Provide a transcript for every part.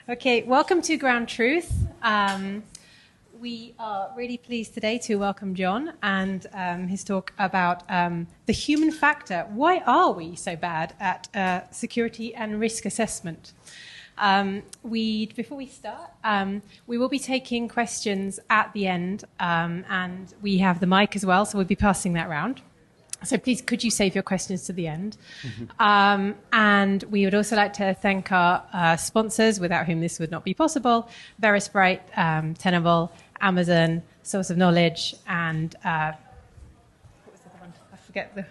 Okay, welcome to Ground Truth. We are really pleased today to welcome John and his talk about the human factor. Why are we so bad at security and risk assessment? Before we start, we will be taking questions at the end, and we have the mic as well, so we'll be passing that around. So please, could you save your questions to the end? Mm-hmm. And we would also like to thank our sponsors, without whom this would not be possible: Verisprite, Tenable, Amazon, Source of Knowledge, and what was the other one? I forget the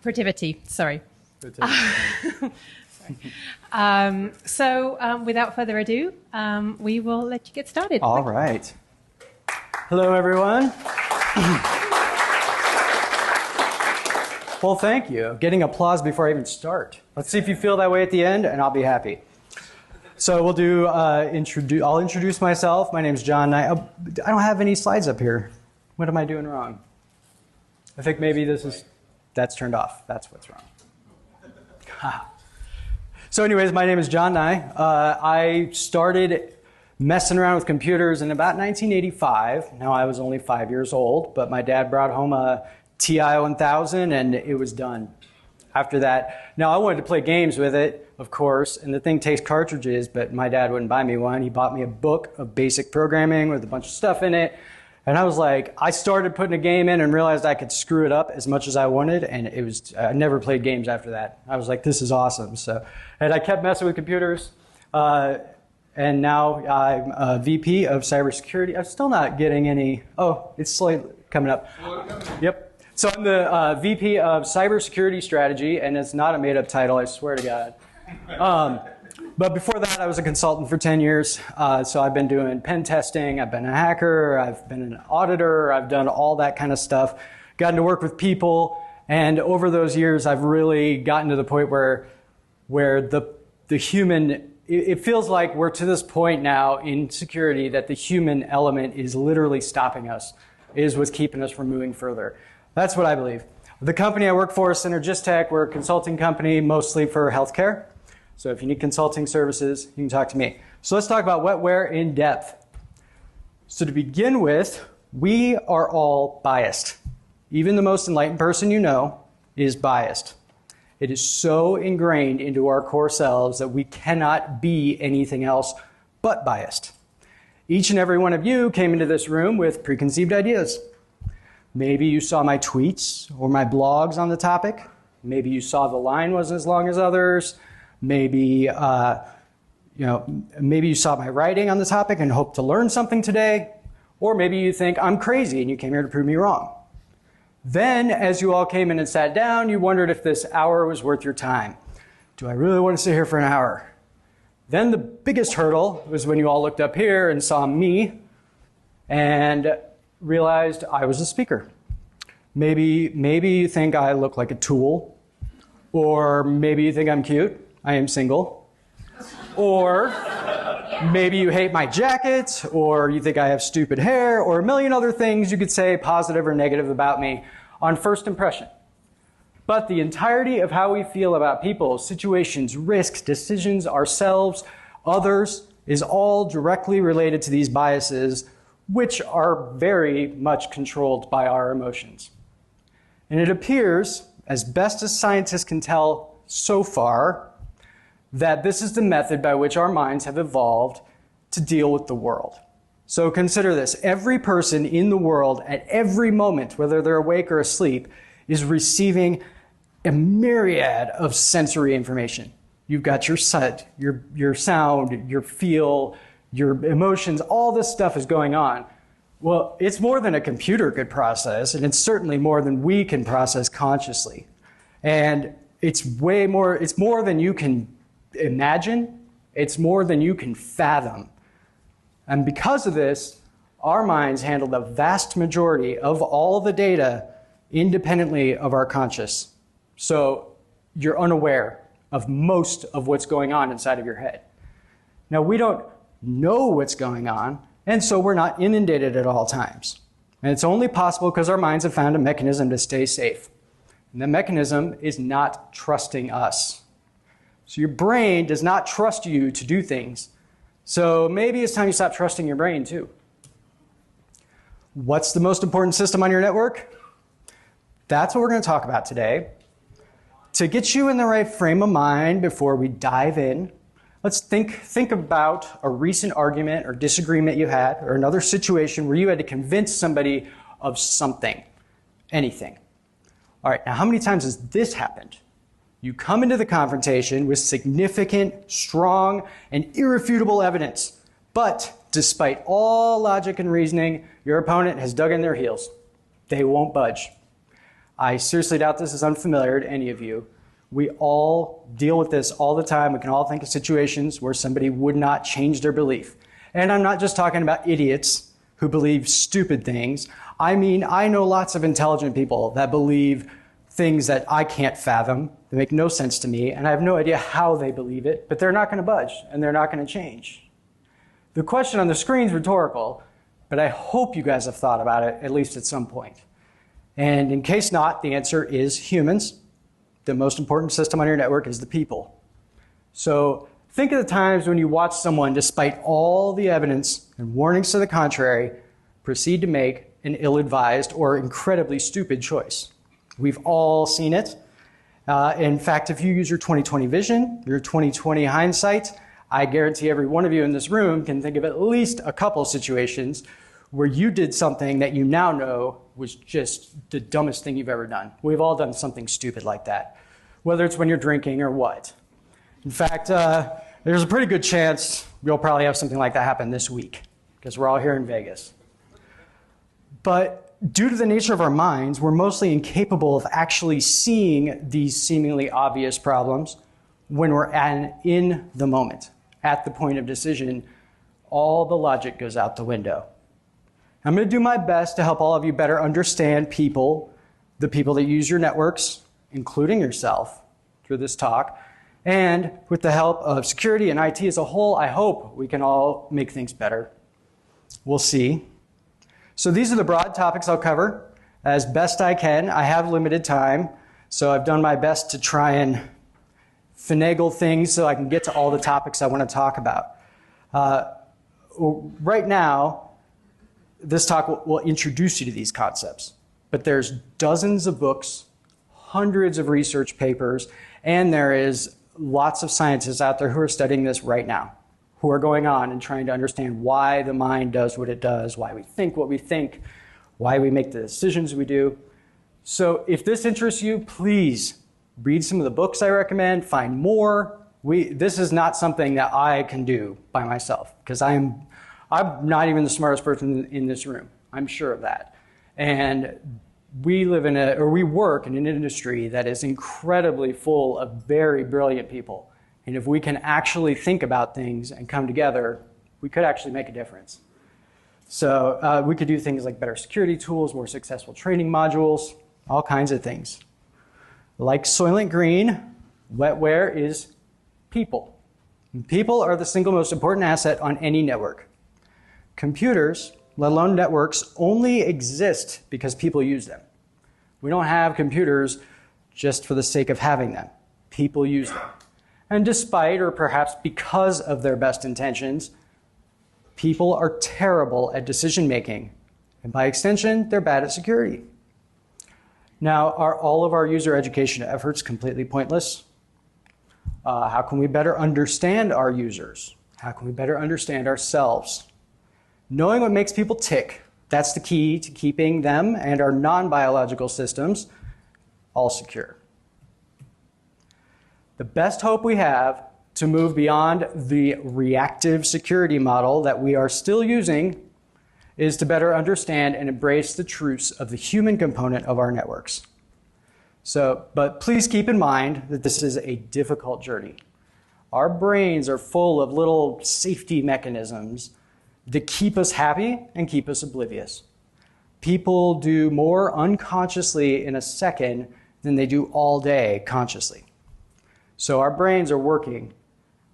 Protivity. Sorry. So without further ado, we will let you get started. All right. Hello, everyone. Well, thank you. Getting applause before I even start. Let's see if you feel that way at the end, and I'll be happy. So we'll do, I'll introduce myself. My name's John. I don't have any slides up here. What am I doing wrong? I think maybe that's turned off. That's what's wrong. So anyways, my name is John Nye. I started messing around with computers in about 1985. Now, I was only 5 years old, but my dad brought home a TI 1000 and it was done. After that, now I wanted to play games with it, of course, and the thing takes cartridges, but my dad wouldn't buy me one. He bought me a book of basic programming with a bunch of stuff in it. And I was like, I started putting a game in and realized I could screw it up as much as I wanted, and I never played games after that. I was like, this is awesome. And I kept messing with computers, and now I'm a VP of cybersecurity. I'm still not getting any, it's slightly coming up. Yep. So I'm the VP of cybersecurity strategy, and it's not a made-up title, I swear to God. But before that, I was a consultant for 10 years. So I've been doing pen testing, I've been a hacker, I've been an auditor, I've done all that kind of stuff, gotten to work with people, and over those years, I've really gotten to the point where the human, it feels like we're to this point now in security that the human element is literally stopping us, is what's keeping us from moving further. That's what I believe. The company I work for is Synergistech. We're a consulting company mostly for healthcare. So if you need consulting services, you can talk to me. So let's talk about wetware in depth. So to begin with, we are all biased. Even the most enlightened person you know is biased. It is so ingrained into our core selves that we cannot be anything else but biased. Each and every one of you came into this room with preconceived ideas. Maybe you saw my tweets or my blogs on the topic. Maybe you saw the line wasn't as long as others. Maybe, maybe you saw my writing on the topic and hoped to learn something today. Or maybe you think I'm crazy and you came here to prove me wrong. Then, as you all came in and sat down, you wondered if this hour was worth your time. Do I really want to sit here for an hour? Then the biggest hurdle was when you all looked up here and saw me and realized I was a speaker. Maybe you think I look like a tool, or maybe you think I'm cute. I am single. Or maybe you hate my jacket, or you think I have stupid hair, or a million other things you could say positive or negative about me on first impression. But the entirety of how we feel about people, situations, risks, decisions, ourselves, others, is all directly related to these biases, which are very much controlled by our emotions. And it appears, as best as scientists can tell so far, that this is the method by which our minds have evolved to deal with the world. So consider this. Every person in the world at every moment, whether they're awake or asleep, is receiving a myriad of sensory information. You've got your sight, your sound, your feel, your emotions, all this stuff is going on. Well, it's more than a computer could process, and it's certainly more than we can process consciously. And it's more than you can imagine, it's more than you can fathom. And because of this, our minds handle the vast majority of all the data independently of our conscious. So you're unaware of most of what's going on inside of your head. Now, we don't know what's going on, and so we're not inundated at all times. And it's only possible because our minds have found a mechanism to stay safe. And the mechanism is not trusting us. So your brain does not trust you to do things. So maybe it's time you stop trusting your brain too. What's the most important system on your network? That's what we're going to talk about today. To get you in the right frame of mind before we dive in, let's think about a recent argument or disagreement you had, or another situation where you had to convince somebody of something, anything. All right, now how many times has this happened? You come into the confrontation with significant, strong, and irrefutable evidence, but despite all logic and reasoning, your opponent has dug in their heels. They won't budge. I seriously doubt this is unfamiliar to any of you. We all deal with this all the time. We can all think of situations where somebody would not change their belief. And I'm not just talking about idiots who believe stupid things. I mean, I know lots of intelligent people that believe things that I can't fathom, that make no sense to me, and I have no idea how they believe it, but they're not going to budge, and they're not going to change. The question on the screen is rhetorical, but I hope you guys have thought about it, at least at some point. And in case not, the answer is humans. The most important system on your network is the people. So think of the times when you watch someone, despite all the evidence and warnings to the contrary, proceed to make an ill-advised or incredibly stupid choice. We've all seen it. In fact, if you use your 20/20 vision, your 20/20 hindsight, I guarantee every one of you in this room can think of at least a couple situations where you did something that you now know was just the dumbest thing you've ever done. We've all done something stupid like that, whether it's when you're drinking or what. In fact, there's a pretty good chance you'll probably have something like that happen this week, because we're all here in Vegas. But due to the nature of our minds, we're mostly incapable of actually seeing these seemingly obvious problems when we're in the moment. At the point of decision, all the logic goes out the window. I'm going to do my best to help all of you better understand people, the people that use your networks, including yourself, through this talk. And with the help of security and IT as a whole, I hope we can all make things better. We'll see. So these are the broad topics I'll cover as best I can. I have limited time, so I've done my best to try and finagle things so I can get to all the topics I want to talk about. Right now, this talk will introduce you to these concepts, but there's dozens of books, hundreds of research papers, and there is lots of scientists out there who are studying this right now, who are going on and trying to understand why the mind does what it does, why we think what we think, why we make the decisions we do. So if this interests you, please read some of the books I recommend, find more. This is not something that I can do by myself, because I'm not even the smartest person in this room. I'm sure of that. And we work in an industry that is incredibly full of very brilliant people. And if we can actually think about things and come together, we could actually make a difference. So we could do things like better security tools, more successful training modules, all kinds of things. Like Soylent Green, wetware is people. People are the single most important asset on any network. Computers, let alone networks, only exist because people use them. We don't have computers just for the sake of having them. People use them. And despite, or perhaps because of their best intentions, people are terrible at decision making. And by extension, they're bad at security. Now, are all of our user education efforts completely pointless? How can we better understand our users? How can we better understand ourselves? Knowing what makes people tick, that's the key to keeping them and our non-biological systems all secure. The best hope we have to move beyond the reactive security model that we are still using is to better understand and embrace the truths of the human component of our networks. But please keep in mind that this is a difficult journey. Our brains are full of little safety mechanisms that keep us happy and keep us oblivious. People do more unconsciously in a second than they do all day consciously. So our brains are working,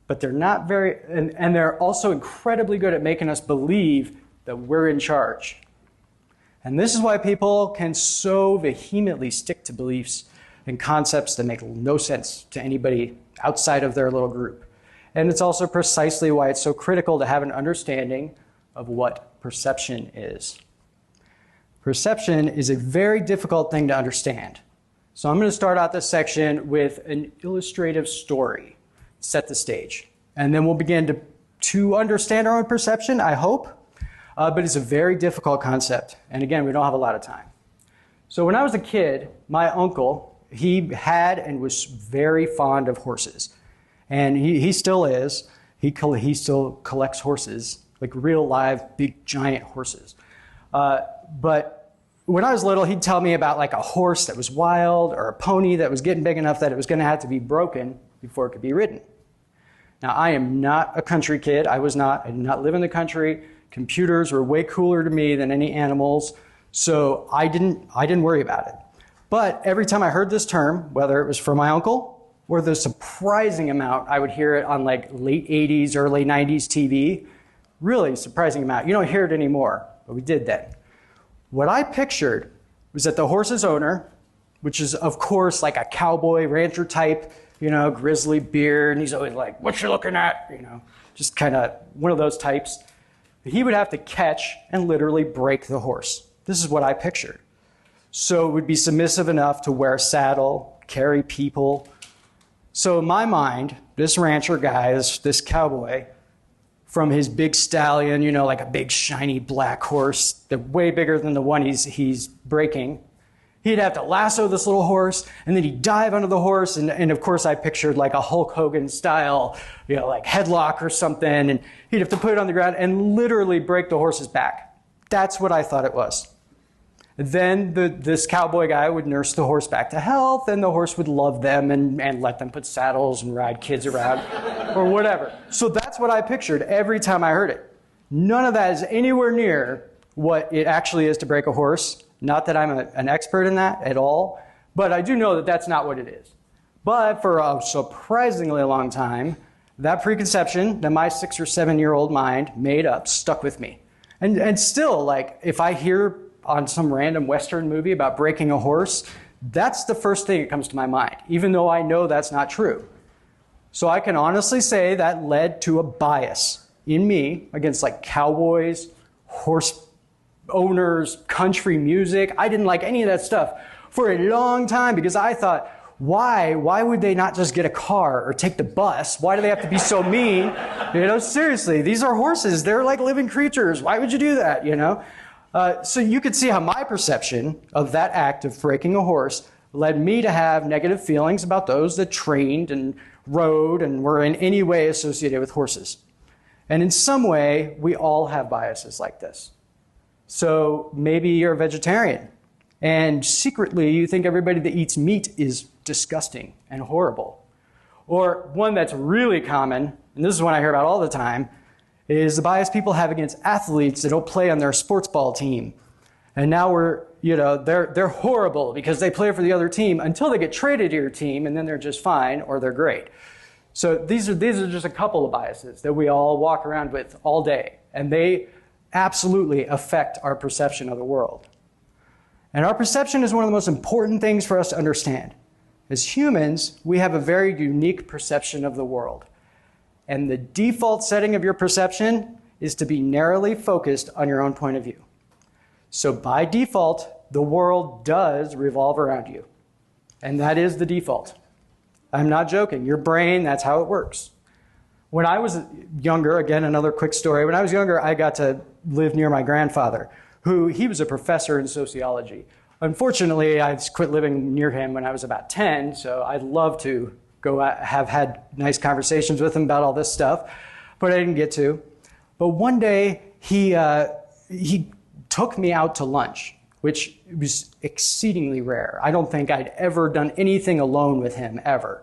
but they're not very, and they're also incredibly good at making us believe that we're in charge. And this is why people can so vehemently stick to beliefs and concepts that make no sense to anybody outside of their little group. And it's also precisely why it's so critical to have an understanding of what perception is. Perception is a very difficult thing to understand. So I'm going to start out this section with an illustrative story, set the stage. And then we'll begin to understand our own perception, I hope. But it's a very difficult concept. And again, we don't have a lot of time. So when I was a kid, my uncle, he had and was very fond of horses. And he still is. He still collects horses, like real live, big, giant horses. But when I was little, he'd tell me about like a horse that was wild or a pony that was getting big enough that it was going to have to be broken before it could be ridden. Now, I am not a country kid. I did not live in the country. Computers were way cooler to me than any animals. So I didn't worry about it. But every time I heard this term, whether it was from my uncle or the surprising amount I would hear it on like late 80s, early 90s TV, really surprising amount. You don't hear it anymore, but we did then. What I pictured was that the horse's owner, which is of course like a cowboy rancher type, grizzly beard, and he's always like, "What you looking at?" Just kind of one of those types. He would have to catch and literally break the horse. This is what I pictured. So it would be submissive enough to wear a saddle, carry people. So in my mind, this rancher guy, this cowboy, from his big stallion, like a big shiny black horse, that way bigger than the one he's breaking, he'd have to lasso this little horse, and then he'd dive under the horse, and of course I pictured like a Hulk Hogan style, like headlock or something, and he'd have to put it on the ground and literally break the horse's back. That's what I thought it was. Then this cowboy guy would nurse the horse back to health, and the horse would love them and let them put saddles and ride kids around or whatever. So that's what I pictured every time I heard it. None of that is anywhere near what it actually is to break a horse. Not that I'm an expert in that at all, but I do know that that's not what it is. But for a surprisingly long time, that preconception that my 6 or 7-year-old mind made up stuck with me. And still, like, if I hear on some random Western movie about breaking a horse, that's the first thing that comes to my mind, even though I know that's not true. So I can honestly say that led to a bias in me against like cowboys, horse owners, country music. I didn't like any of that stuff for a long time because I thought, why would they not just get a car or take the bus? Why do they have to be so mean? Seriously, these are horses. They're like living creatures. Why would you do that, So you could see how my perception of that act of breaking a horse led me to have negative feelings about those that trained and rode and were in any way associated with horses. And in some way, we all have biases like this. So maybe you're a vegetarian, and secretly you think everybody that eats meat is disgusting and horrible. Or one that's really common, and this is one I hear about all the time, is the bias people have against athletes that don't play on their sports ball team. And now they're horrible because they play for the other team until they get traded to your team, and then they're just fine or they're great. So these are just a couple of biases that we all walk around with all day, and they absolutely affect our perception of the world. And our perception is one of the most important things for us to understand. As humans, we have a very unique perception of the world. And the default setting of your perception is to be narrowly focused on your own point of view. So by default, the world does revolve around you. And that is the default. I'm not joking. Your brain, that's how it works. When I was younger, again, another quick story. When I was younger, I got to live near my grandfather, he was a professor in sociology. Unfortunately, I quit living near him when I was about 10, so I'd love to have had nice conversations with him about all this stuff, but I didn't get to. But one day, he took me out to lunch, which was exceedingly rare. I don't think I'd ever done anything alone with him, ever.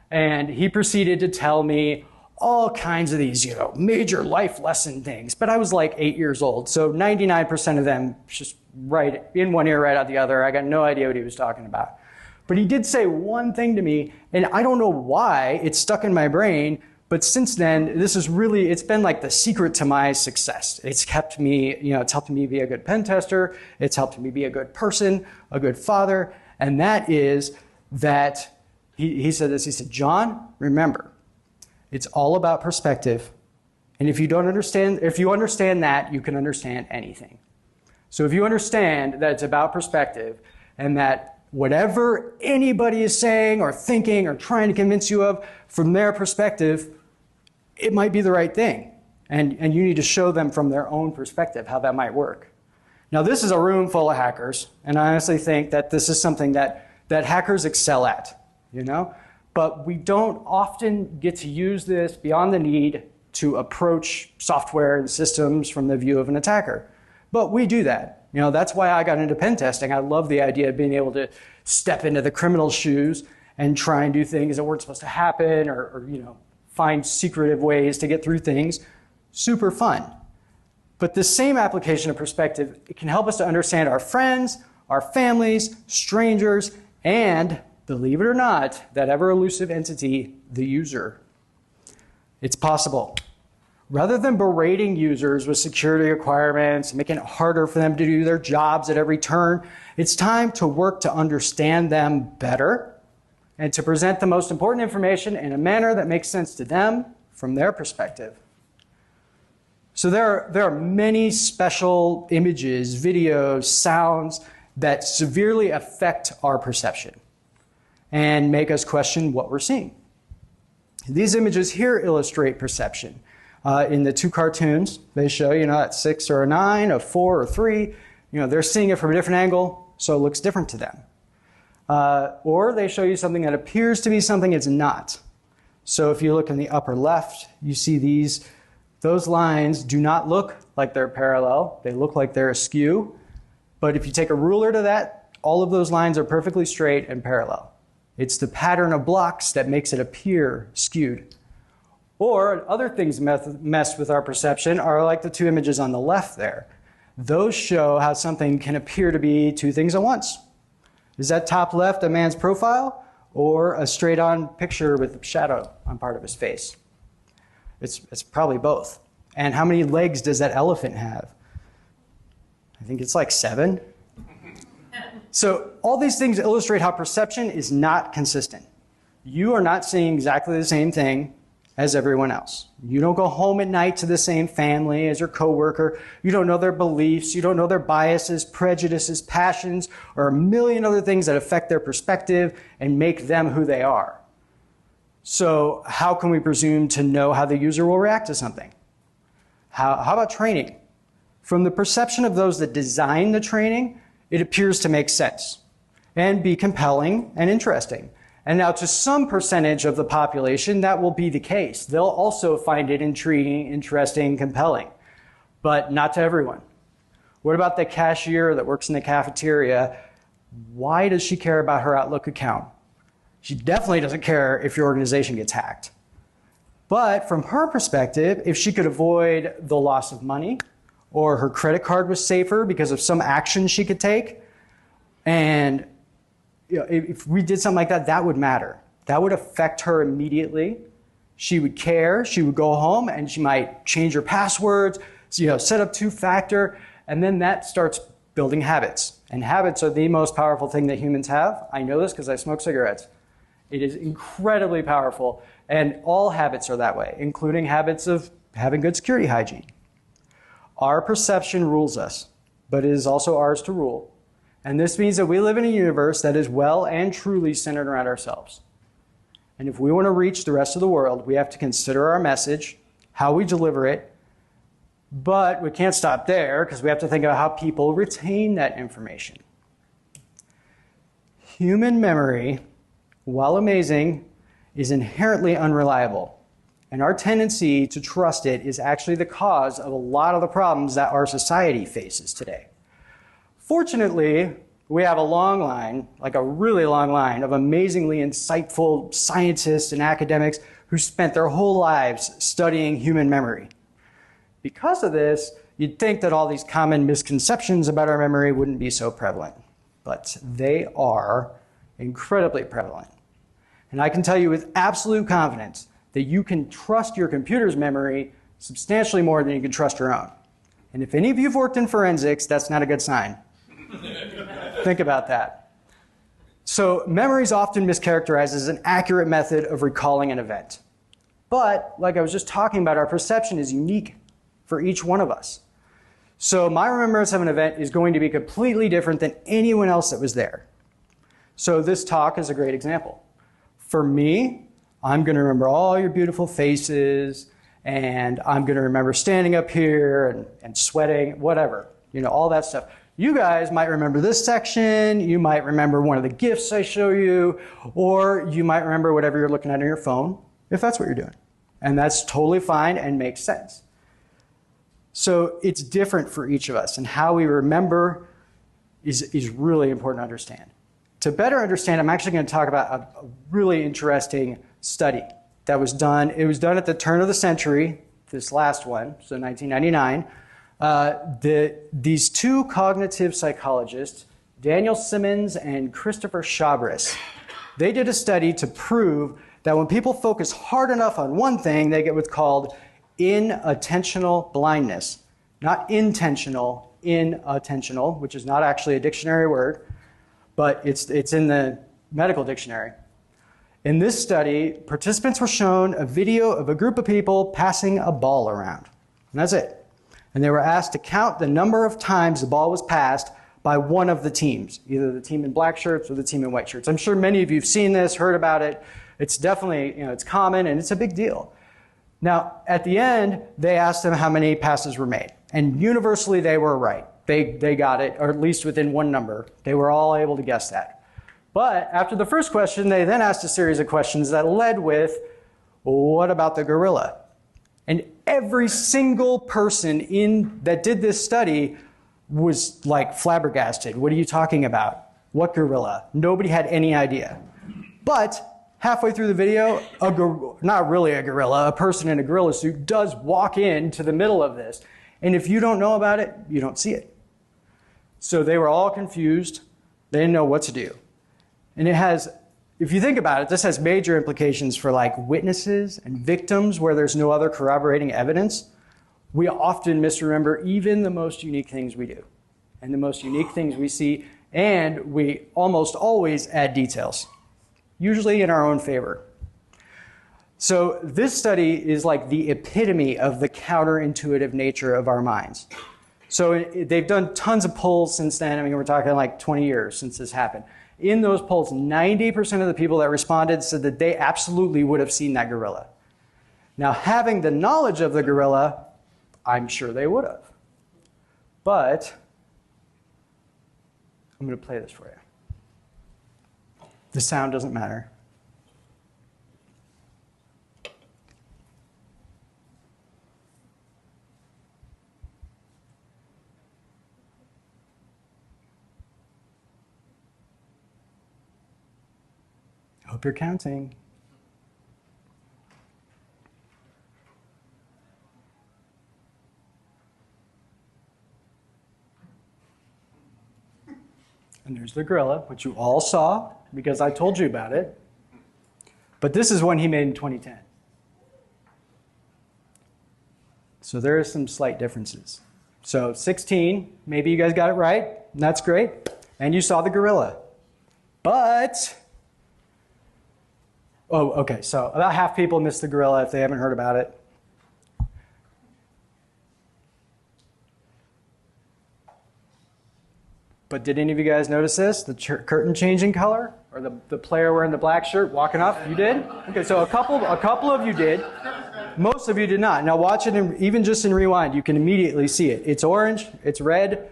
And he proceeded to tell me all kinds of these, major life lesson things. But I was like 8 years old, so 99% of them just right in one ear, right out the other. I got no idea what he was talking about. But he did say one thing to me, and I don't know why it stuck in my brain, but since then, it's been like the secret to my success. It's kept me, it's helped me be a good pen tester. It's helped me be a good person, a good father. And that is that He said this, he said, John, remember, it's all about perspective. And if you understand that, you can understand anything. So if you understand that it's about perspective and that whatever anybody is saying or thinking or trying to convince you of, from their perspective, it might be the right thing. And you need to show them from their own perspective how that might work. Now, this is a room full of hackers, and I honestly think that this is something that hackers excel at, But we don't often get to use this beyond the need to approach software and systems from the view of an attacker. But we do that. That's why I got into pen testing. I love the idea of being able to step into the criminal's shoes and try and do things that weren't supposed to happen or find secretive ways to get through things. Super fun. But the same application of perspective, it can help us to understand our friends, our families, strangers, and, believe it or not, that ever elusive entity, the user. It's possible. Rather than berating users with security requirements, making it harder for them to do their jobs at every turn, it's time to work to understand them better and to present the most important information in a manner that makes sense to them from their perspective. So there are many special images, videos, sounds that severely affect our perception and make us question what we're seeing. These images here illustrate perception. In the two cartoons, they show, at 6 or a 9, a 4 or 3, they're seeing it from a different angle, so it looks different to them. Or they show you something that appears to be something it's not. So if you look in the upper left, you see those lines do not look like they're parallel. They look like they're askew. But if you take a ruler to that, all of those lines are perfectly straight and parallel. It's the pattern of blocks that makes it appear skewed. Or other things mess with our perception are like the two images on the left there. Those show how something can appear to be two things at once. Is that top left a man's profile or a straight-on picture with a shadow on part of his face? It's probably both. And how many legs does that elephant have? I think it's like 7. So all these things illustrate how perception is not consistent. You are not seeing exactly the same thing as everyone else. You don't go home at night to the same family as your coworker. You don't know their beliefs. You don't know their biases, prejudices, passions, or a million other things that affect their perspective and make them who they are. So how can we presume to know how the user will react to something? How about training? From the perception of those that design the training, it appears to make sense and be compelling and interesting. And now to some percentage of the population, that will be the case. They'll also find it intriguing, interesting, compelling, but not to everyone. What about the cashier that works in the cafeteria? Why does she care about her Outlook account? She definitely doesn't care if your organization gets hacked. But from her perspective, if she could avoid the loss of money, or her credit card was safer because of some action she could take, and if we did something like that, that would matter. That would affect her immediately. She would care. She would go home and she might change her passwords, set up 2-factor, and then that starts building habits. And habits are the most powerful thing that humans have. I know this because I smoke cigarettes. It is incredibly powerful, and all habits are that way, including habits of having good security hygiene. Our perception rules us, but it is also ours to rule. And this means that we live in a universe that is well and truly centered around ourselves. And if we want to reach the rest of the world, we have to consider our message, how we deliver it, but we can't stop there because we have to think about how people retain that information. Human memory, while amazing, is inherently unreliable. And our tendency to trust it is actually the cause of a lot of the problems that our society faces today. Fortunately, we have a long line, like a really long line, of amazingly insightful scientists and academics who spent their whole lives studying human memory. Because of this, you'd think that all these common misconceptions about our memory wouldn't be so prevalent. But they are incredibly prevalent. And I can tell you with absolute confidence that you can trust your computer's memory substantially more than you can trust your own. And if any of you have worked in forensics, that's not a good sign. Think about that. So memory is often mischaracterized as an accurate method of recalling an event. But like I was just talking about, our perception is unique for each one of us. So my remembrance of an event is going to be completely different than anyone else that was there. So this talk is a great example. For me, I'm going to remember all your beautiful faces, and I'm going to remember standing up here and sweating, whatever, all that stuff. You guys might remember this section, you might remember one of the gifts I show you, or you might remember whatever you're looking at on your phone, if that's what you're doing. And that's totally fine and makes sense. So it's different for each of us, and how we remember is really important to understand. To better understand, I'm actually going to talk about a really interesting study that was done. It was done at the turn of the century, this last one, so 1999. These two cognitive psychologists, Daniel Simmons and Christopher Chabris, they did a study to prove that when people focus hard enough on one thing, they get what's called inattentional blindness. Not intentional, inattentional, which is not actually a dictionary word, but it's in the medical dictionary. In this study, participants were shown a video of a group of people passing a ball around. And that's it. And they were asked to count the number of times the ball was passed by one of the teams, either the team in black shirts or the team in white shirts. I'm sure many of you have seen this, heard about it. It's definitely, it's common and it's a big deal. Now, at the end, they asked them how many passes were made. And universally, they were right. They got it, or at least within one number. They were all able to guess that. But after the first question, they then asked a series of questions that led with, what about the gorilla? And every single person that did this study was like flabbergasted. What are you talking about? What gorilla? Nobody had any idea. But halfway through the video, not really a gorilla, a person in a gorilla suit does walk into the middle of this. And if you don't know about it, you don't see it. So they were all confused. They didn't know what to do. And if you think about it, this has major implications for like witnesses and victims where there's no other corroborating evidence. We often misremember even the most unique things we do and the most unique things we see, and we almost always add details, usually in our own favor. So this study is like the epitome of the counterintuitive nature of our minds. So they've done tons of polls since then. I mean, we're talking like 20 years since this happened. In those polls, 90% of the people that responded said that they absolutely would have seen that gorilla. Now, having the knowledge of the gorilla, I'm sure they would have. But I'm going to play this for you. The sound doesn't matter. Hope you're counting. And there's the gorilla, which you all saw because I told you about it. But this is one he made in 2010. So there are some slight differences. So 16, maybe you guys got it right, and that's great. And you saw the gorilla. But oh, okay, so about half people missed the gorilla if they haven't heard about it. But did any of you guys notice this? The curtain changing color? Or the player wearing the black shirt walking up? You did? Okay, so a couple of you did. Most of you did not. Now watch it, even just in rewind, you can immediately see it. It's orange, it's red,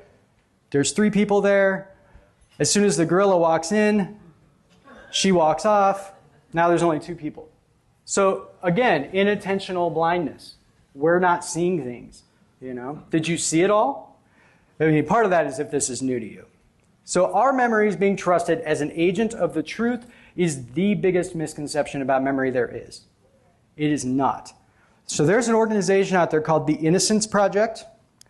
there's 3 people there. As soon as the gorilla walks in, she walks off. Now there's only 2 people. So again, inattentional blindness. We're not seeing things, Did you see it all? I mean, part of that is if this is new to you. So our memories being trusted as an agent of the truth is the biggest misconception about memory there is. It is not. So there's an organization out there called the Innocence Project,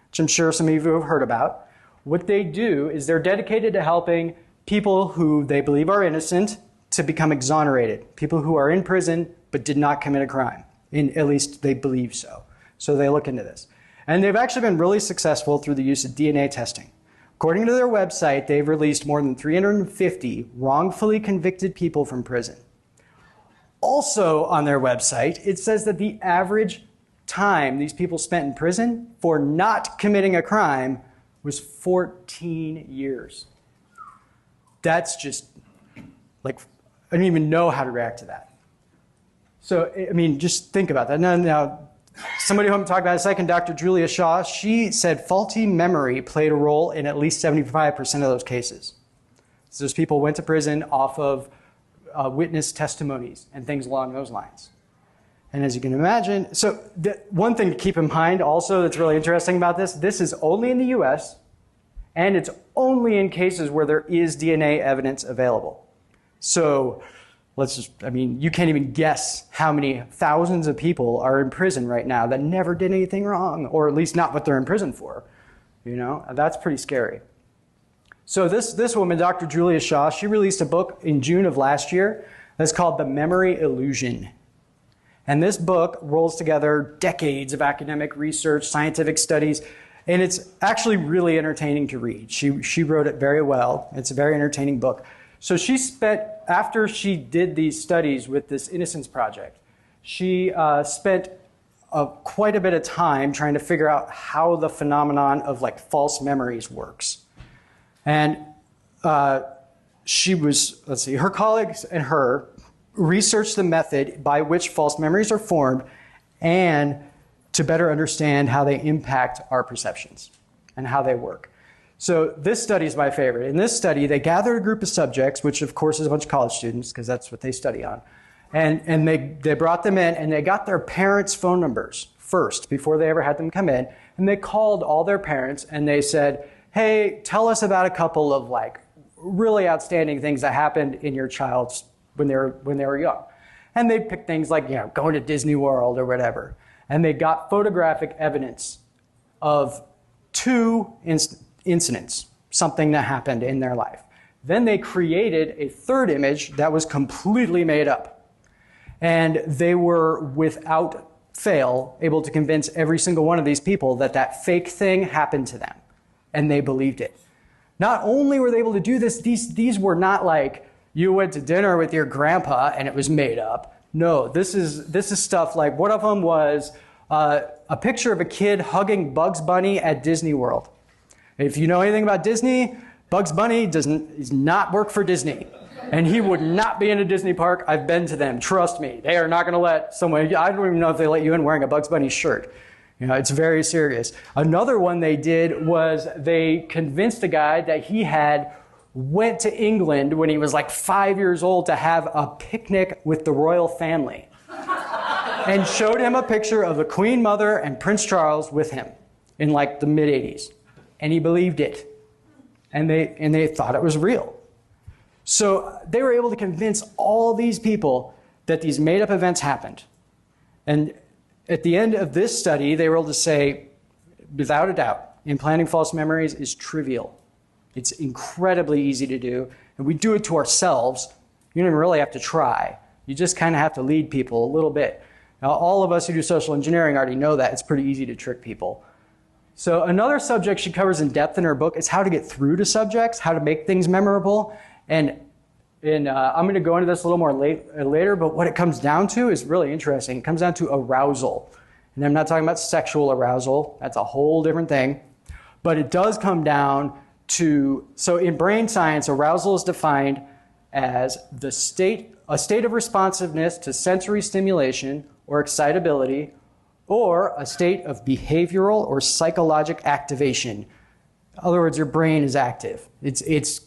which I'm sure some of you have heard about. What they do is they're dedicated to helping people who they believe are innocent to become exonerated, people who are in prison but did not commit a crime. At least they believe so. So they look into this. And they've actually been really successful through the use of DNA testing. According to their website, they've released more than 350 wrongfully convicted people from prison. Also on their website, it says that the average time these people spent in prison for not committing a crime was 14 years. That's just, like, I don't even know how to react to that. So, I mean, just think about that. Now somebody who I'm talking about in a second, Dr. Julia Shaw, she said faulty memory played a role in at least 75% of those cases. So those people went to prison off of witness testimonies and things along those lines. And as you can imagine, so one thing to keep in mind also that's really interesting about this is only in the US, and it's only in cases where there is DNA evidence available. So you can't even guess how many thousands of people are in prison right now that never did anything wrong, or at least not what they're in prison for. You know, that's pretty scary. So this woman, Dr. Julia Shaw, she released a book in June of last year that's called The Memory Illusion. And this book rolls together decades of academic research, scientific studies, and it's actually really entertaining to read. She wrote it very well. It's a very entertaining book. So she spent, after she did these studies with this Innocence Project, she spent quite a bit of time trying to figure out how the phenomenon of like false memories works. And her colleagues and her researched the method by which false memories are formed and to better understand how they impact our perceptions and how they work. So this study is my favorite. In this study, they gathered a group of subjects, which of course is a bunch of college students, because that's what they study on. And they brought them in, and they got their parents' phone numbers first before they ever had them come in. And they called all their parents, and they said, hey, tell us about a couple of like really outstanding things that happened in your child's when they were young. And they picked things like, you know, going to Disney World or whatever. And they got photographic evidence of 2 incidents, something that happened in their life. Then they created a third image that was completely made up. And they were, without fail, able to convince every single one of these people that that fake thing happened to them. And they believed it. Not only were they able to do this, these were not like, you went to dinner with your grandpa and it was made up. No, this is stuff like, one of them was a picture of a kid hugging Bugs Bunny at Disney World. If you know anything about Disney, Bugs Bunny does not work for Disney. And he would not be in a Disney park. I've been to them, trust me. They are not gonna let someone, I don't even know if they let you in wearing a Bugs Bunny shirt. You know, it's very serious. Another one they did was they convinced a guy that he went to England when he was like 5 years old to have a picnic with the royal family and showed him a picture of the Queen Mother and Prince Charles with him in like the mid-80s. And he believed it. And they thought it was real. So they were able to convince all these people that these made-up events happened. And at the end of this study, they were able to say, without a doubt, implanting false memories is trivial. It's incredibly easy to do, and we do it to ourselves. You don't even really have to try. You just kind of have to lead people a little bit. Now, all of us who do social engineering already know that. It's pretty easy to trick people. So another subject she covers in depth in her book is how to get through to subjects, how to make things memorable. And I'm going to go into this a little more later, but what it comes down to is really interesting. It comes down to arousal. And I'm not talking about sexual arousal. That's a whole different thing. But it does come down so in brain science, arousal is defined as a state of responsiveness to sensory stimulation or excitability, or a state of behavioral or psychologic activation. In other words, your brain is active. It's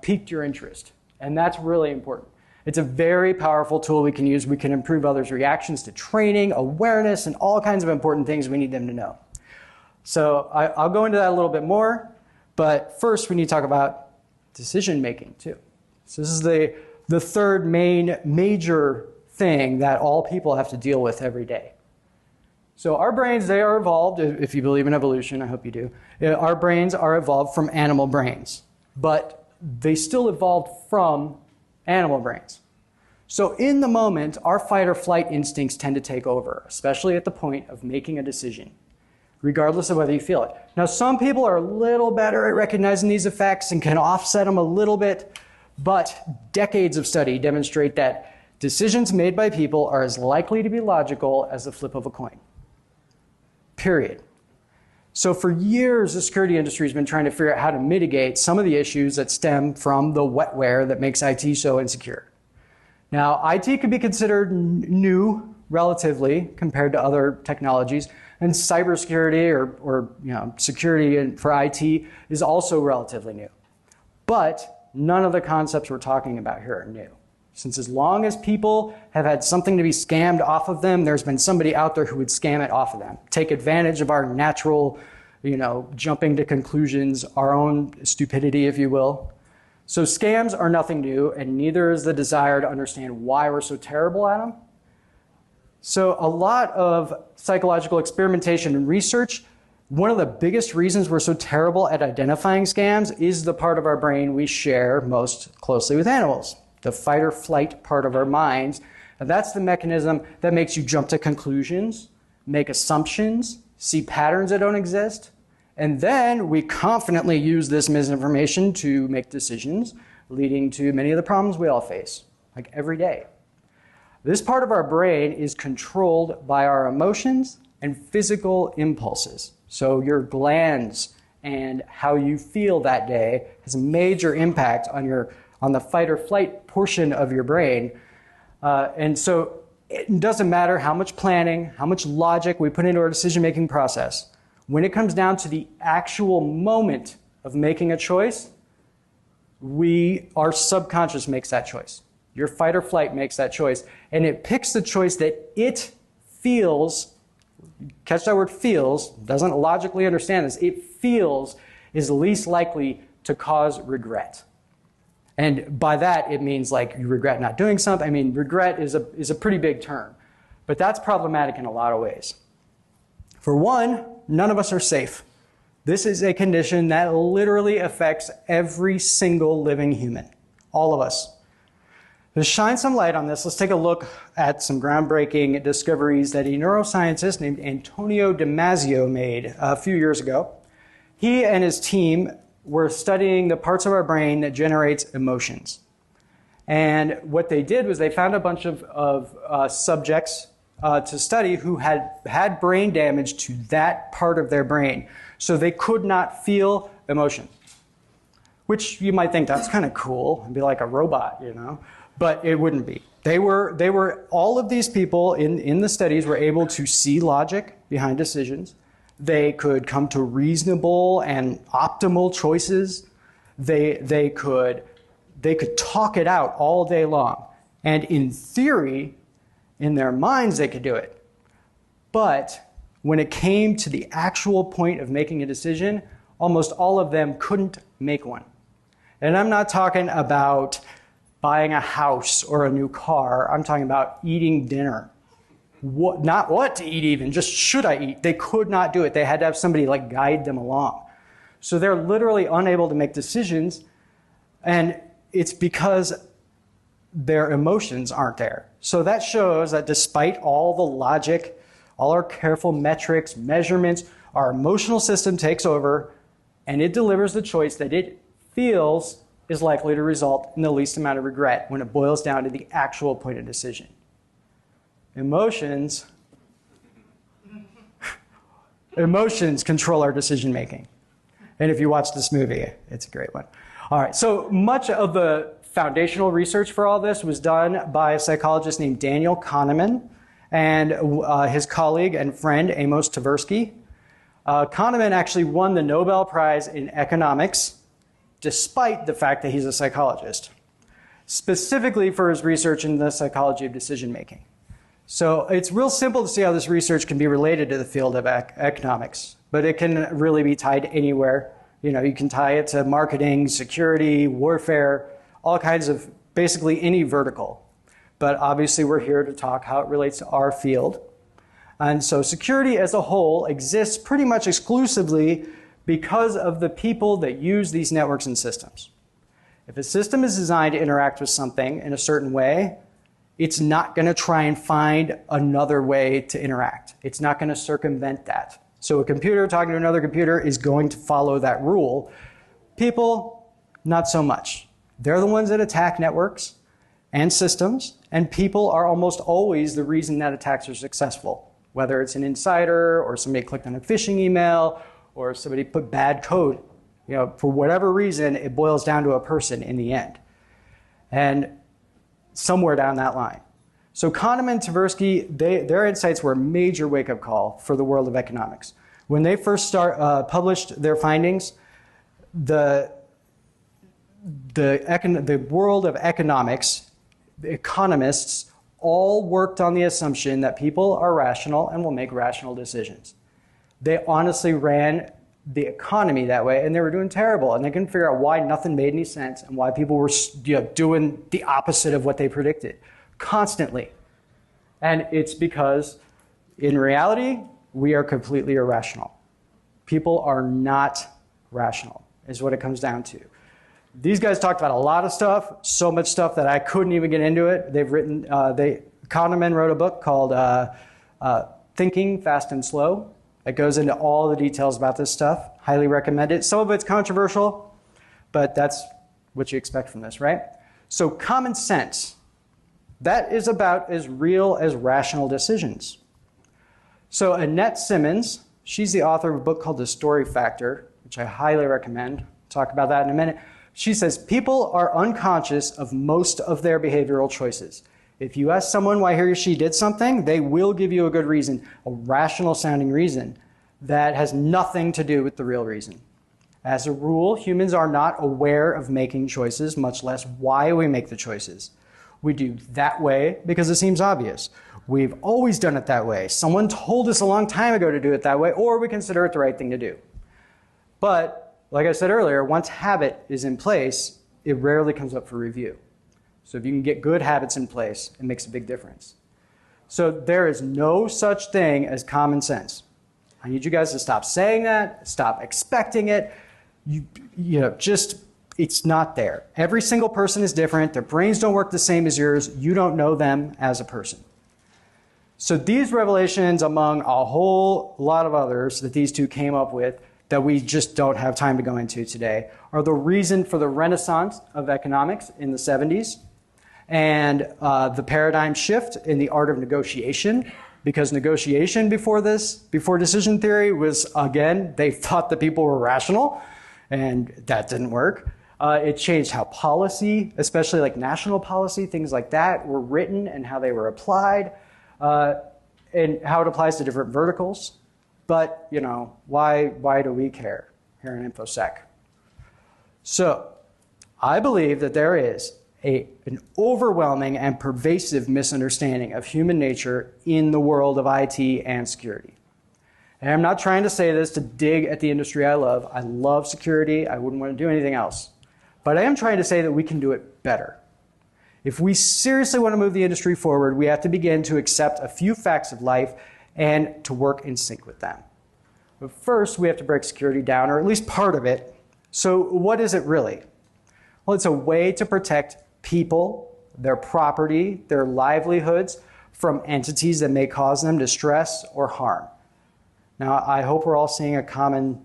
piqued your interest. And that's really important. It's a very powerful tool we can use. We can improve others' reactions to training, awareness, and all kinds of important things we need them to know. So I'll go into that a little bit more. But first, we need to talk about decision making too. So this is the third major thing that all people have to deal with every day. So our brains, they are evolved, if you believe in evolution, I hope you do. Our brains are evolved from animal brains, but they still evolved from animal brains. So in the moment, our fight or flight instincts tend to take over, especially at the point of making a decision. regardless of whether you feel it. Now, some people are a little better at recognizing these effects and can offset them a little bit, but decades of study demonstrate that decisions made by people are as likely to be logical as the flip of a coin. Period. So for years, the security industry has been trying to figure out how to mitigate some of the issues that stem from the wetware that makes IT so insecure. Now, IT can be considered new relatively compared to other technologies, and cybersecurity or security for IT is also relatively new. But none of the concepts we're talking about here are new. Since as long as people have had something to be scammed off of them, there's been somebody out there who would scam it off of them, take advantage of our natural, jumping to conclusions, our own stupidity, if you will. So scams are nothing new, and neither is the desire to understand why we're so terrible at them. So a lot of psychological experimentation and research, one of the biggest reasons we're so terrible at identifying scams is the part of our brain we share most closely with animals, the fight or flight part of our minds. And that's the mechanism that makes you jump to conclusions, make assumptions, see patterns that don't exist. And then we confidently use this misinformation to make decisions, leading to many of the problems we all face, like every day. This part of our brain is controlled by our emotions and physical impulses. So your glands and how you feel that day has a major impact on the fight or flight portion of your brain. And so it doesn't matter how much planning, how much logic we put into our decision-making process. When it comes down to the actual moment of making a choice, our subconscious makes that choice. Your fight or flight makes that choice, and it picks the choice that it feels, catch that word feels, doesn't logically understand this, it feels is least likely to cause regret. And by that, it means like you regret not doing something. I mean, regret is a pretty big term, but that's problematic in a lot of ways. For one, none of us are safe. This is a condition that literally affects every single living human, all of us. To shine some light on this, let's take a look at some groundbreaking discoveries that a neuroscientist named Antonio Damasio made a few years ago. He and his team were studying the parts of our brain that generates emotions. And what they did was they found a bunch of subjects to study who had brain damage to that part of their brain. So they could not feel emotion, which you might think that's kind of cool and be like a robot, But it wouldn't be. All of these people in the studies were able to see logic behind decisions. They could come to reasonable and optimal choices. They could talk it out all day long. And in theory, in their minds, they could do it. But when it came to the actual point of making a decision, almost all of them couldn't make one. And I'm not talking about buying a house or a new car. I'm talking about eating dinner. Not what to eat even, just should I eat? They could not do it. They had to have somebody guide them along. So they're literally unable to make decisions, and it's because their emotions aren't there. So that shows that despite all the logic, all our careful metrics, measurements, our emotional system takes over, and it delivers the choice that it feels is likely to result in the least amount of regret when it boils down to the actual point of decision. Emotions control our decision making. And if you watch this movie, it's a great one. All right, so much of the foundational research for all this was done by a psychologist named Daniel Kahneman and his colleague and friend Amos Tversky. Kahneman actually won the Nobel Prize in economics despite the fact that he's a psychologist, specifically for his research in the psychology of decision making. So it's real simple to see how this research can be related to the field of economics, but it can really be tied anywhere. You can tie it to marketing, security, warfare, all kinds of basically any vertical. But obviously we're here to talk how it relates to our field. And so security as a whole exists pretty much exclusively because of the people that use these networks and systems. If a system is designed to interact with something in a certain way, it's not going to try and find another way to interact. It's not going to circumvent that. So a computer talking to another computer is going to follow that rule. People, not so much. They're the ones that attack networks and systems, and people are almost always the reason that attacks are successful, whether it's an insider or somebody clicked on a phishing email or somebody put bad code. For whatever reason, it boils down to a person in the end. And somewhere down that line. So Kahneman and Tversky, their insights were a major wake-up call for the world of economics. When they first published their findings, the world of economics, the economists, all worked on the assumption that people are rational and will make rational decisions. They honestly ran the economy that way, and they were doing terrible, and they couldn't figure out why nothing made any sense and why people were doing the opposite of what they predicted constantly. And it's because, in reality, we are completely irrational. People are not rational, is what it comes down to. These guys talked about a lot of stuff, so much stuff that I couldn't even get into it. They've written, Kahneman wrote a book called Thinking Fast and Slow. It goes into all the details about this stuff. Highly recommend it. Some of it's controversial, but that's what you expect from this, right? So common sense, that is about as real as rational decisions. So Annette Simmons, she's the author of a book called The Story Factor, which I highly recommend. Talk about that in a minute. She says, people are unconscious of most of their behavioral choices. If you ask someone why he or she did something, they will give you a good reason, a rational sounding reason that has nothing to do with the real reason. As a rule, humans are not aware of making choices, much less why we make the choices. We do that way because it seems obvious. We've always done it that way. Someone told us a long time ago to do it that way, or we consider it the right thing to do. But, like I said earlier, once habit is in place, it rarely comes up for review. So if you can get good habits in place, it makes a big difference. So there is no such thing as common sense. I need you guys to stop saying that, stop expecting it. It's not there. Every single person is different. Their brains don't work the same as yours. You don't know them as a person. So these revelations, among a whole lot of others that these two came up with that we just don't have time to go into today, are the reason for the renaissance of economics in the 70s and the paradigm shift in the art of negotiation. Because negotiation before decision theory was, again, they thought that people were rational, and that didn't work. It changed how policy, especially like national policy, things like that, were written and how they were applied, and how it applies to different verticals. But, why do we care here in InfoSec? So, I believe that there is an overwhelming and pervasive misunderstanding of human nature in the world of IT and security. And I'm not trying to say this to dig at the industry I love. I love security. I wouldn't want to do anything else. But I am trying to say that we can do it better. If we seriously want to move the industry forward, we have to begin to accept a few facts of life and to work in sync with them. But first, we have to break security down, or at least part of it. So what is it really? Well, it's a way to protect people, their property, their livelihoods from entities that may cause them distress or harm. Now, I hope we're all seeing a common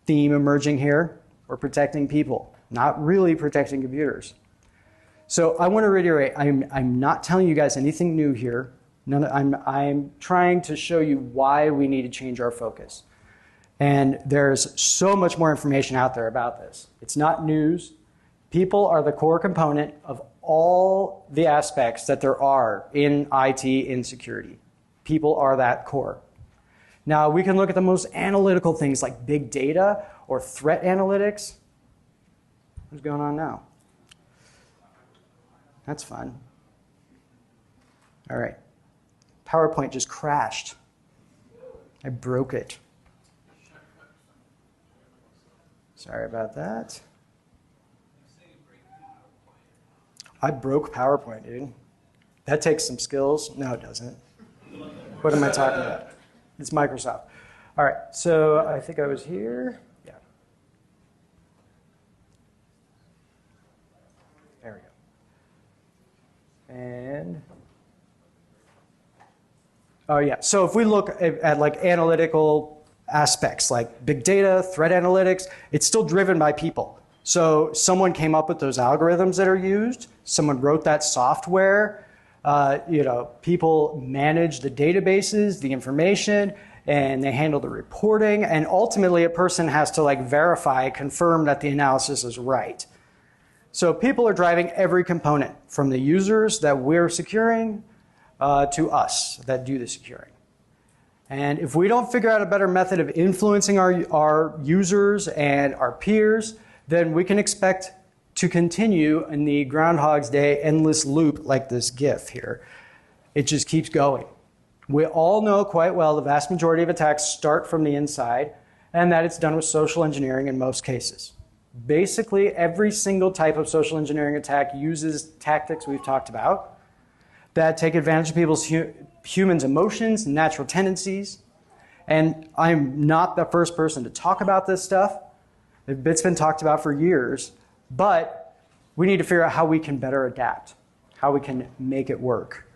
theme emerging here. We're protecting people, not really protecting computers. So I want to reiterate, I'm not telling you guys anything new here. I'm trying to show you why we need to change our focus. And there's so much more information out there about this. It's not news. People are the core component of all the aspects that there are in IT, in security. People are that core. Now, we can look at the most analytical things like big data or threat analytics. What's going on now? That's fun. All right. PowerPoint just crashed. I broke it. Sorry about that. I broke PowerPoint, dude. That takes some skills. No, it doesn't. What am I talking about? It's Microsoft. All right, so I think I was here. Yeah. There we go. And, oh yeah, so if we look at like analytical aspects like big data, threat analytics, it's still driven by people. So someone came up with those algorithms that are used, someone wrote that software, people manage the databases, the information, and they handle the reporting, and ultimately a person has to verify, confirm that the analysis is right. So people are driving every component, from the users that we're securing to us that do the securing. And if we don't figure out a better method of influencing our users and our peers, then we can expect to continue in the Groundhog's Day endless loop like this GIF here. It just keeps going. We all know quite well the vast majority of attacks start from the inside, and that it's done with social engineering in most cases. Basically, every single type of social engineering attack uses tactics we've talked about that take advantage of people's humans' emotions and natural tendencies. And I'm not the first person to talk about this stuff. It's been talked about for years, but we need to figure out how we can better adapt, how we can make it work.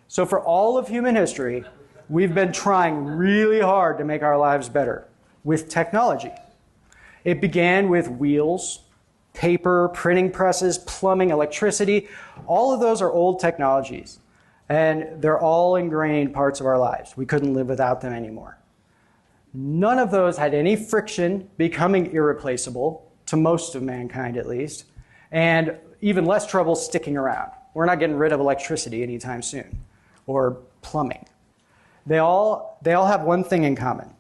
So for all of human history, we've been trying really hard to make our lives better with technology. It began with wheels, paper, printing presses, plumbing, electricity. All of those are old technologies, and they're all ingrained parts of our lives. We couldn't live without them anymore. None of those had any friction, becoming irreplaceable, to most of mankind at least, and even less trouble sticking around. We're not getting rid of electricity anytime soon, or plumbing. They all have one thing in common.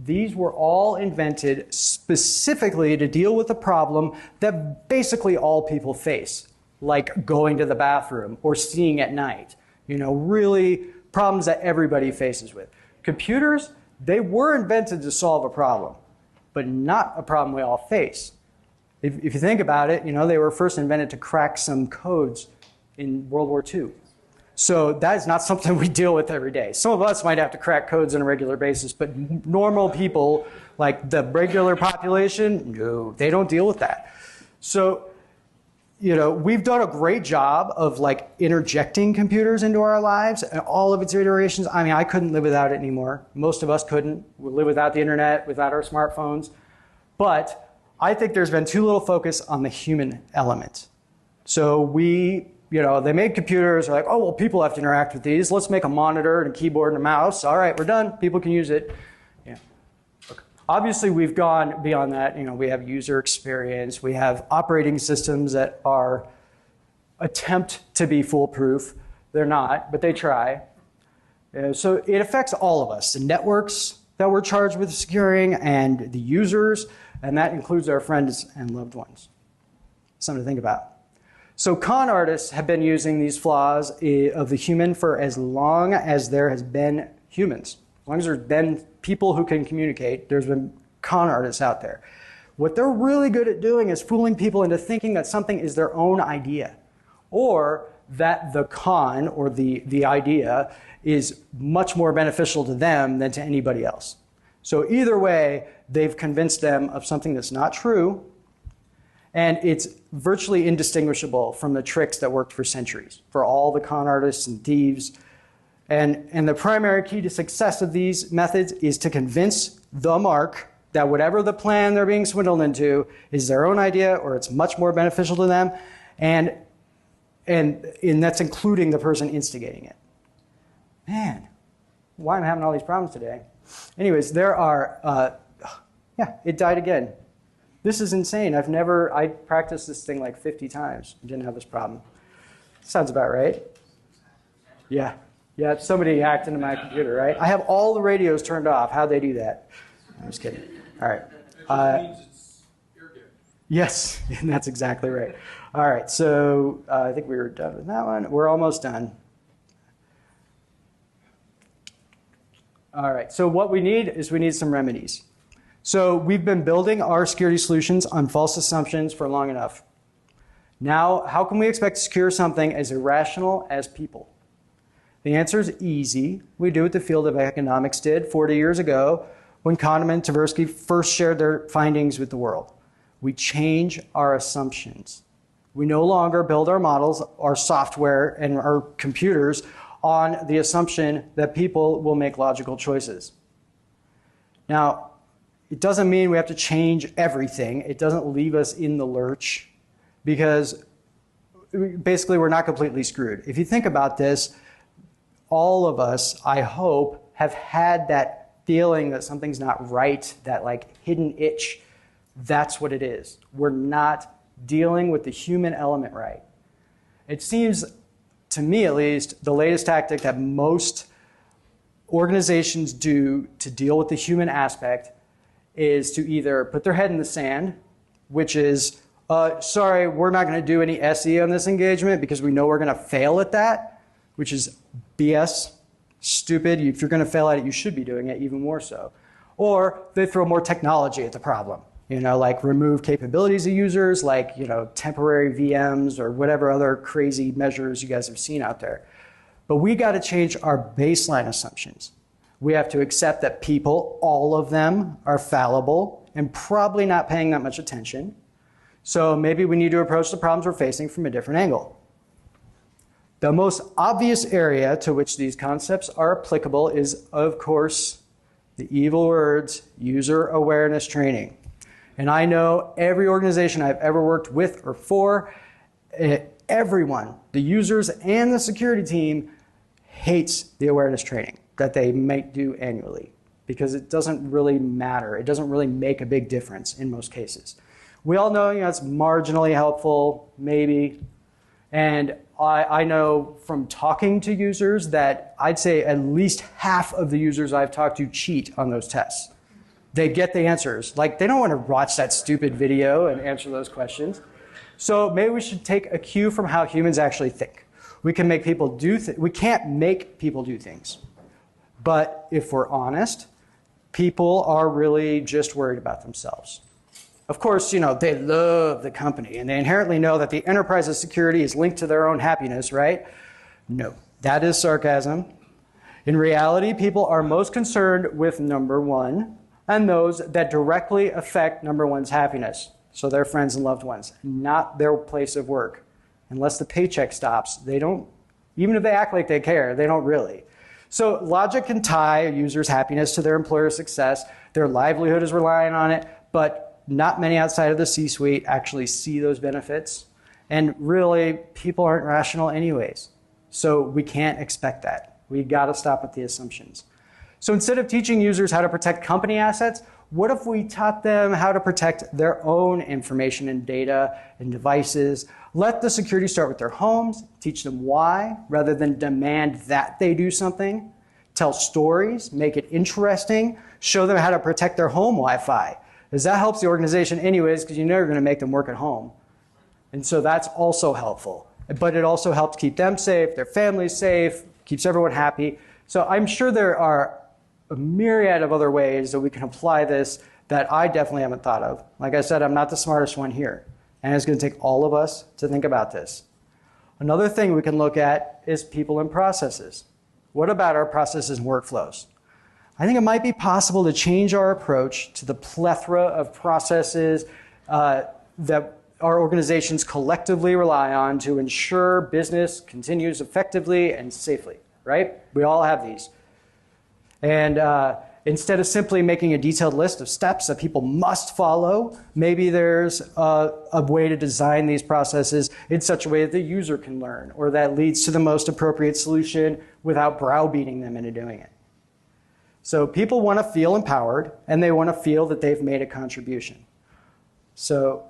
These were all invented specifically to deal with a problem that basically all people face, like going to the bathroom or seeing at night. Really problems that everybody faces with. Computers, they were invented to solve a problem, but not a problem we all face. If you think about it, they were first invented to crack some codes in World War II. So that is not something we deal with every day. Some of us might have to crack codes on a regular basis, but normal people, like the regular population, no, they don't deal with that. So, we've done a great job of interjecting computers into our lives and all of its iterations. I mean, I couldn't live without it anymore. Most of us couldn't. We live without the internet, without our smartphones. But I think there's been too little focus on the human element. So they made computers, they're like, oh, well, people have to interact with these. Let's make a monitor and a keyboard and a mouse. All right, we're done. People can use it. Yeah. Okay. Obviously, we've gone beyond that. We have user experience. We have operating systems that attempt to be foolproof. They're not, but they try. So it affects all of us, the networks that we're charged with securing and the users, and that includes our friends and loved ones. Something to think about. So con artists have been using these flaws of the human for as long as there has been humans. As long as there's been people who can communicate, there's been con artists out there. What they're really good at doing is fooling people into thinking that something is their own idea, or that the con, or the idea, is much more beneficial to them than to anybody else. So either way, they've convinced them of something that's not true, and it's virtually indistinguishable from the tricks that worked for centuries, for all the con artists and thieves. And the primary key to success of these methods is to convince the mark that whatever the plan they're being swindled into is their own idea, or it's much more beneficial to them, and that's including the person instigating it. Man, why am I having all these problems today? Anyways, there are, it died again. This is insane. I practiced this thing like 50 times. Didn't have this problem. Sounds about right. Yeah, somebody hacked into my computer, right? I have all the radios turned off. How'd they do that? I'm just kidding. All right. Means it's air gap. Yes, that's exactly right. All right, so I think we were done with that one. We're almost done. All right, so what we need some remedies. So we've been building our security solutions on false assumptions for long enough. Now, how can we expect to secure something as irrational as people? The answer is easy. We do what the field of economics did 40 years ago when Kahneman and Tversky first shared their findings with the world. We change our assumptions. We no longer build our models, our software, and our computers on the assumption that people will make logical choices. Now, it doesn't mean we have to change everything. It doesn't leave us in the lurch because basically we're not completely screwed. If you think about this, all of us, I hope, have had that feeling that something's not right, that like hidden itch. That's what it is. We're not dealing with the human element right. It seems, to me at least, the latest tactic that most organizations do to deal with the human aspect is to either put their head in the sand, which is, sorry, we're not going to do any SE on this engagement because we know we're going to fail at that, which is BS, stupid. If you're going to fail at it, you should be doing it even more so. Or they throw more technology at the problem, like remove capabilities of users, like, temporary VMs or whatever other crazy measures you guys have seen out there. But we got to change our baseline assumptions. We have to accept that people, all of them, are fallible and probably not paying that much attention. So maybe we need to approach the problems we're facing from a different angle. The most obvious area to which these concepts are applicable is, of course, the evil words, user awareness training. And I know every organization I've ever worked with or for, everyone, the users and the security team, hates the awareness training that they might do annually because it doesn't really matter. It doesn't really make a big difference in most cases. We all know, it's marginally helpful, maybe. And I know from talking to users that I'd say at least half of the users I've talked to cheat on those tests. They get the answers. Like, they don't want to watch that stupid video and answer those questions. So maybe we should take a cue from how humans actually think. We can make people do we can't make people do things. But if we're honest, people are really just worried about themselves. Of course, they love the company and they inherently know that the enterprise's security is linked to their own happiness, right? No, that is sarcasm. In reality, people are most concerned with number one and those that directly affect number one's happiness. So their friends and loved ones, not their place of work. Unless the paycheck stops, they don't, even if they act like they care, they don't really. So logic can tie a user's happiness to their employer's success. Their livelihood is relying on it, but not many outside of the C-suite actually see those benefits. And really, people aren't rational anyways. So we can't expect that. We got to stop with the assumptions. So instead of teaching users how to protect company assets, what if we taught them how to protect their own information and data and devices? Let the security start with their homes, teach them why, rather than demand that they do something. Tell stories, make it interesting, show them how to protect their home Wi-Fi. Because that helps the organization anyways, because you're going to make them work at home. And so that's also helpful. But it also helps keep them safe, their families safe, keeps everyone happy. So I'm sure there are a myriad of other ways that we can apply this that I definitely haven't thought of. Like I said, I'm not the smartest one here. And it's going to take all of us to think about this. Another thing we can look at is people and processes. What about our processes and workflows? I think it might be possible to change our approach to the plethora of processes that our organizations collectively rely on to ensure business continues effectively and safely, right? We all have these. And instead of simply making a detailed list of steps that people must follow, maybe there's a way to design these processes in such a way that the user can learn, or that leads to the most appropriate solution without browbeating them into doing it. So people want to feel empowered, and they want to feel that they've made a contribution. So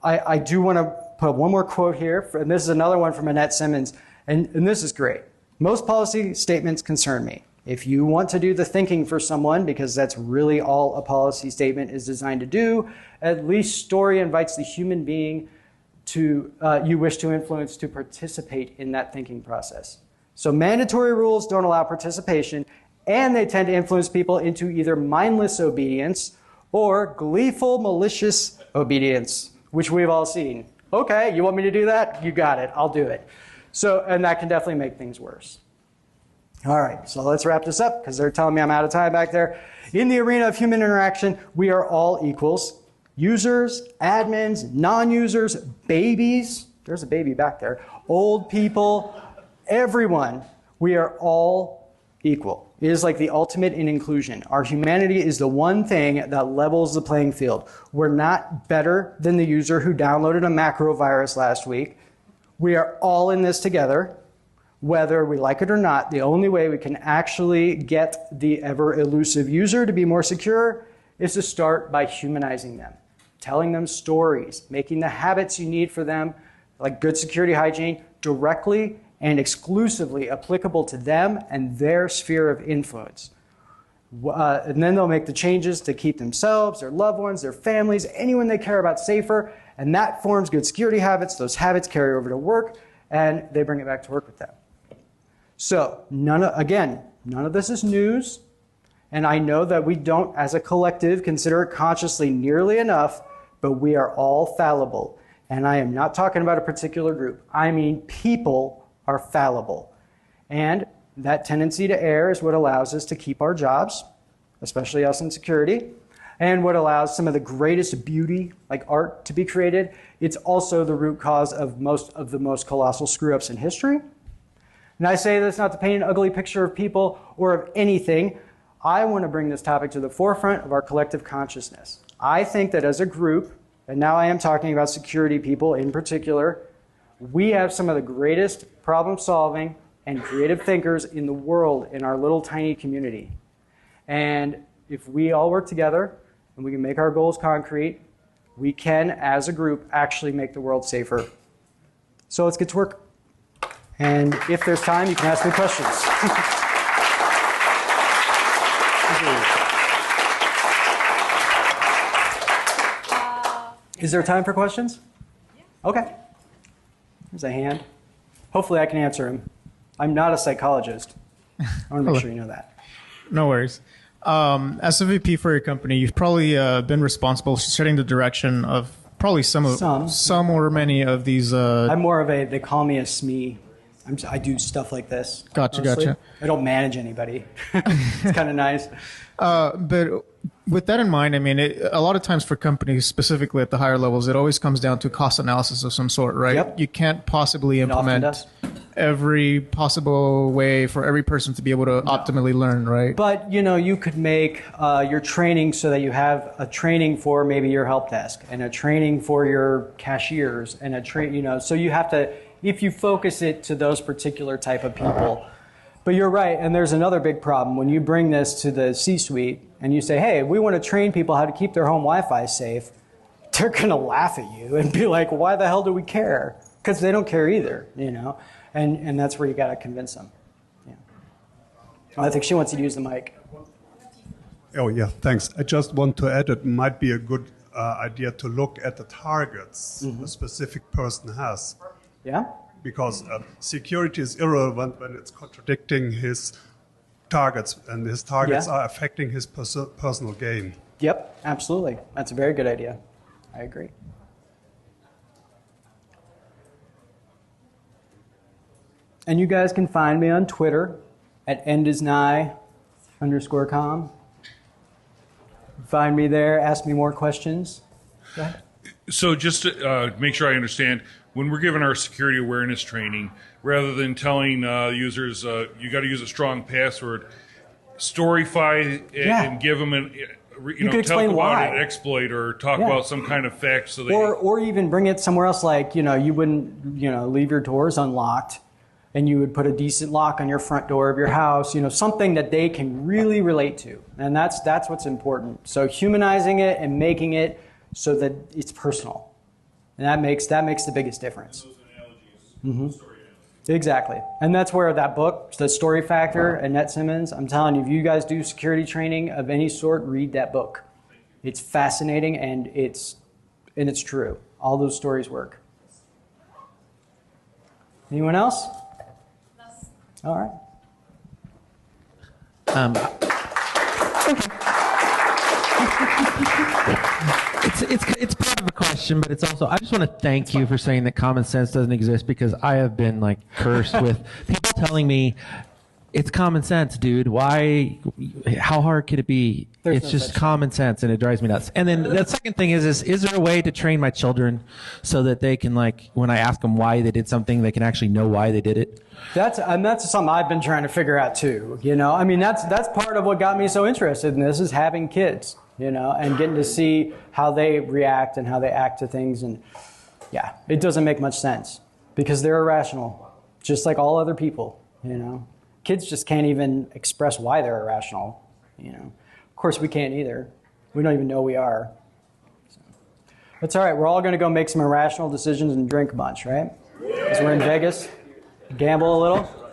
I do want to put one more quote here, and this is another one from Annette Simmons, and this is great. Most policy statements concern me. If you want to do the thinking for someone, because that's really all a policy statement is designed to do, at least story invites the human being to you wish to influence to participate in that thinking process. So mandatory rules don't allow participation, and they tend to influence people into either mindless obedience or gleeful, malicious obedience, which we've all seen. Okay, you want me to do that? You got it, I'll do it. So, and that can definitely make things worse. All right, so let's wrap this up because they're telling me I'm out of time back there. In the arena of human interaction, we are all equals. Users, admins, non-users, babies, there's a baby back there, old people, everyone, we are all equal. is like the ultimate in inclusion. Our humanity is the one thing that levels the playing field. We're not better than the user who downloaded a macro virus last week. We are all in this together, whether we like it or not. The only way we can actually get the ever elusive user to be more secure is to start by humanizing them, telling them stories, making the habits you need for them, like good security hygiene, directly and exclusively applicable to them and their sphere of influence. And then they'll make the changes to keep themselves, their loved ones, their families, anyone they care about safer, and that forms good security habits. Those habits carry over to work, and they bring it back to work with them. So, none of this is news, and I know that we don't, as a collective, consider it consciously nearly enough, but we are all fallible. And I am not talking about a particular group. I mean people are fallible. And that tendency to err is what allows us to keep our jobs, especially us in security, and what allows some of the greatest beauty, like art, to be created. It's also the root cause of most of the most colossal screw-ups in history. And I say this not to paint an ugly picture of people or of anything. I want to bring this topic to the forefront of our collective consciousness. I think that as a group, and now I am talking about security people in particular, we have some of the greatest problem-solving and creative thinkers in the world in our little tiny community. And if we all work together and we can make our goals concrete, we can, as a group, actually make the world safer. So let's get to work. And if there's time, you can ask me questions. Is there time for questions? Okay. There's a hand. Hopefully I can answer him. I'm not a psychologist. I want to make sure you know that. No worries. As a VP for your company, you've probably been responsible for setting the direction of probably some or many of these. I'm more of they call me a SME. I do stuff like this. Gotcha. I don't manage anybody. It's kind of nice. But with that in mind, I mean, a lot of times for companies, specifically at the higher levels, it always comes down to cost analysis of some sort, right? Yep. You can't possibly implement every possible way for every person to be able to optimally learn, right? But, you could make your training so that you have a training for maybe your help desk and a training for your cashiers and so you have to, if you focus it to those particular type of people. But you're right, and there's another big problem. When you bring this to the C-suite and you say, hey, we want to train people how to keep their home Wi-Fi safe, they're going to laugh at you and be like, why the hell do we care? Because they don't care either, and that's where you got to convince them. Yeah. Oh, I think she wants you to use the mic. Oh, yeah, thanks. I just want to add it might be a good idea to look at the targets a specific person has. Yeah? Because security is irrelevant when it's contradicting his targets, and his targets are affecting his personal gain. Yep, absolutely. That's a very good idea. I agree. And you guys can find me on Twitter at endisnigh_com. Find me there, ask me more questions. Go ahead. So just to make sure I understand, when we're giving our security awareness training, rather than telling users you got to use a strong password, storyfy and give them talk about an exploit or talk about some kind of fact, so they or even bring it somewhere else. Like you wouldn't leave your doors unlocked, and you would put a decent lock on your front door of your house. Something that they can really relate to, and that's what's important. So humanizing it and making it so that it's personal. And that makes the biggest difference. those analogies, story analogies. Exactly. And that's where that book, The Story Factor, Annette Simmons, I'm telling you, if you guys do security training of any sort, read that book. It's fascinating and it's true. All those stories work. Anyone else? All right. It's part of a question, but it's also, I just want to thank you for saying that common sense doesn't exist, because I have been cursed with people telling me it's common sense, dude. Why? How hard could it be? It's no just such common sense, and it drives me nuts. And then the second thing is there a way to train my children so that they can, like, when I ask them why they did something, they can actually know why they did it? That's something I've been trying to figure out too. You know, I mean, that's part of what got me so interested in this, is having kids, you know, and getting to see how they react and how they act to things. And yeah, it doesn't make much sense because they're irrational, just like all other people, you know. Kids just can't even express why they're irrational, you know. Of course, we can't either. We don't even know we are. So. That's all right. We're all going to go make some irrational decisions and drink a bunch, right? Because we're in Vegas. Gamble a little.